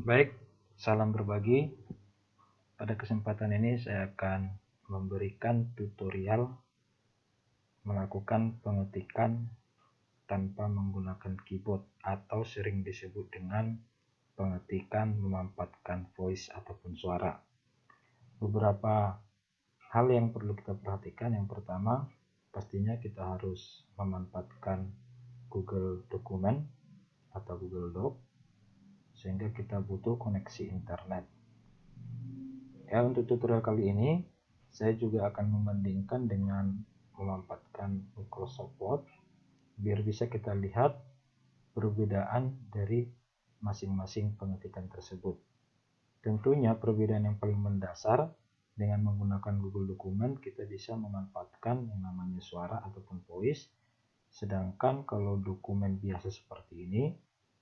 Baik, salam berbagi. Pada kesempatan ini saya akan memberikan tutorial melakukan pengetikan tanpa menggunakan keyboard atau sering disebut dengan pengetikan memampatkan voice ataupun suara. Beberapa hal yang perlu kita perhatikan. Yang pertama, pastinya kita harus memanfaatkan Google Dokumen atau Google Doc, sehingga kita butuh koneksi internet. Ya, untuk tutorial kali ini saya juga akan membandingkan dengan memanfaatkan Microsoft Word biar bisa kita lihat perbedaan dari masing-masing pengetikan tersebut. Tentunya perbedaan yang paling mendasar, dengan menggunakan Google Dokumen kita bisa memanfaatkan yang namanya suara ataupun voice, sedangkan kalau dokumen biasa seperti ini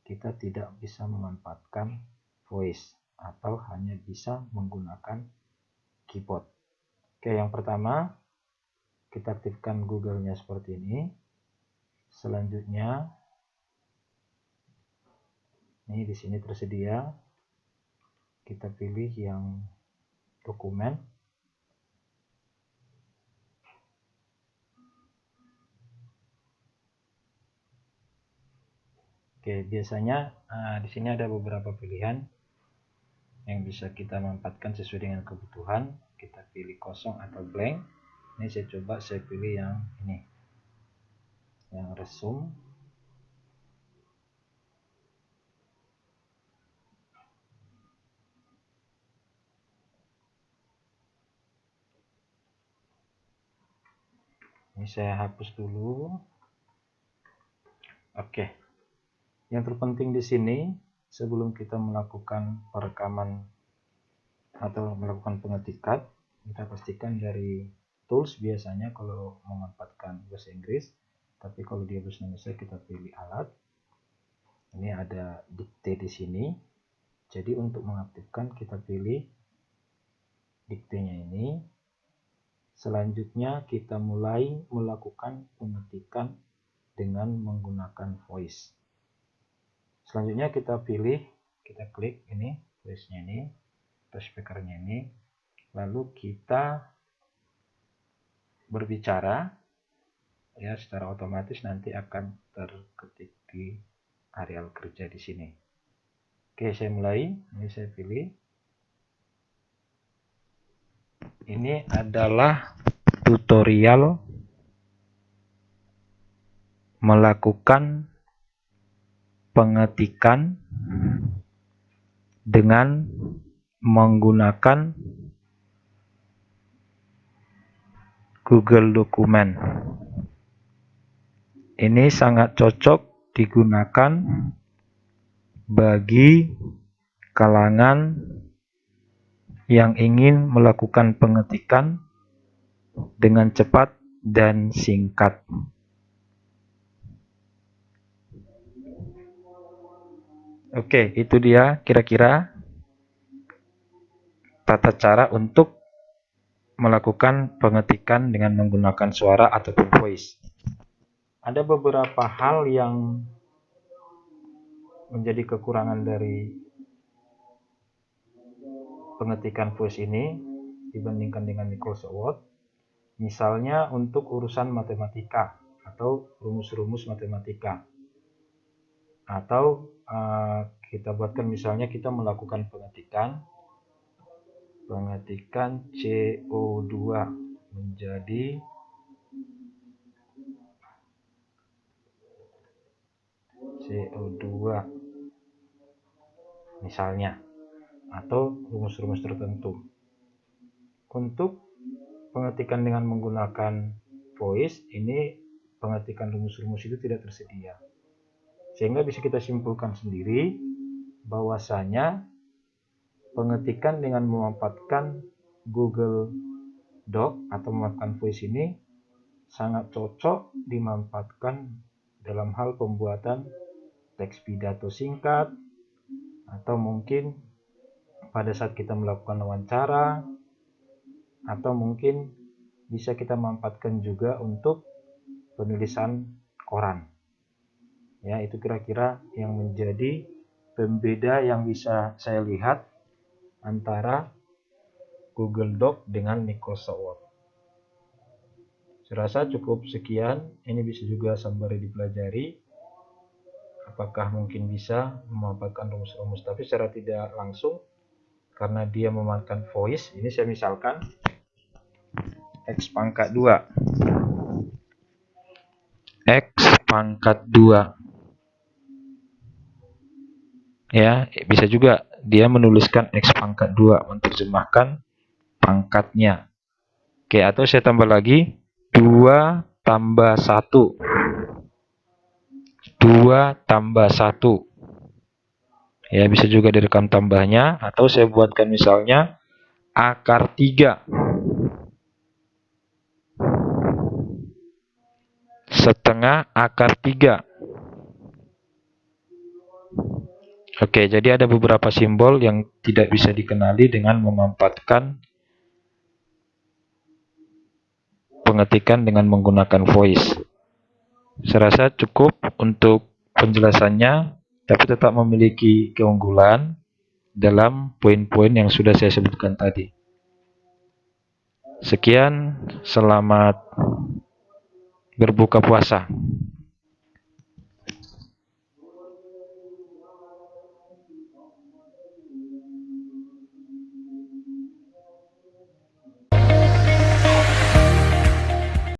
kita tidak bisa memanfaatkan voice atau hanya bisa menggunakan keyboard. Oke, yang pertama kita aktifkan Google-nya seperti ini. Selanjutnya ini di sini tersedia, kita pilih yang dokumen. Oke, biasanya di sini ada beberapa pilihan yang bisa kita manfaatkan sesuai dengan kebutuhan. Kita pilih kosong atau blank. Ini saya pilih yang ini, yang resume. Ini saya hapus dulu. Oke. Yang terpenting di sini, sebelum kita melakukan perekaman atau melakukan pengetikan, kita pastikan dari tools. Biasanya kalau memanfaatkan bahasa Inggris, tapi kalau dia bahasa Indonesia kita pilih alat. Ini ada dikte di sini. Jadi untuk mengaktifkan kita pilih diktenya ini. Selanjutnya kita mulai melakukan pengetikan dengan menggunakan voice. Selanjutnya kita pilih, kita klik ini voice-nya ini atau speakernya ini, lalu kita berbicara, ya secara otomatis nanti akan terketik di areal kerja di sini. Oke, saya mulai. Ini saya pilih. Ini adalah tutorial melakukan pengetikan dengan menggunakan Google Dokumen. Ini sangat cocok digunakan bagi kalangan yang ingin melakukan pengetikan dengan cepat dan singkat. Oke, itu dia kira-kira tata cara untuk melakukan pengetikan dengan menggunakan suara ataupun voice. Ada beberapa hal yang menjadi kekurangan dari pengetikan voice ini dibandingkan dengan Microsoft Word. Misalnya untuk urusan matematika atau rumus-rumus matematika. Atau kita buatkan misalnya kita melakukan pengetikan CO2 menjadi CO2 misalnya, atau rumus-rumus tertentu. Untuk pengetikan dengan menggunakan voice, ini pengetikan rumus-rumus itu tidak tersedia. Sehingga bisa kita simpulkan sendiri bahwasanya pengetikan dengan memanfaatkan Google Doc atau memanfaatkan voice ini sangat cocok dimanfaatkan dalam hal pembuatan teks pidato singkat, atau mungkin pada saat kita melakukan wawancara, atau mungkin bisa kita manfaatkan juga untuk penulisan koran. Ya, itu kira-kira yang menjadi pembeda yang bisa saya lihat antara Google Doc dengan Microsoft Word. Saya rasa cukup sekian. Ini bisa juga sembari dipelajari. Apakah mungkin bisa memanfaatkan rumus-rumus, tapi secara tidak langsung karena dia memakan voice. Ini saya misalkan X pangkat 2 ya, bisa juga dia menuliskan X pangkat 2, menerjemahkan pangkatnya. Oke, atau saya tambah lagi 2 tambah 1 ya, bisa juga direkam tambahnya, atau saya buatkan misalnya akar 3 setengah akar 3. Oke, jadi ada beberapa simbol yang tidak bisa dikenali dengan memanfaatkan pengetikan dengan menggunakan voice. Saya rasa cukup untuk penjelasannya, tapi tetap memiliki keunggulan dalam poin-poin yang sudah saya sebutkan tadi. Sekian, selamat berbuka puasa.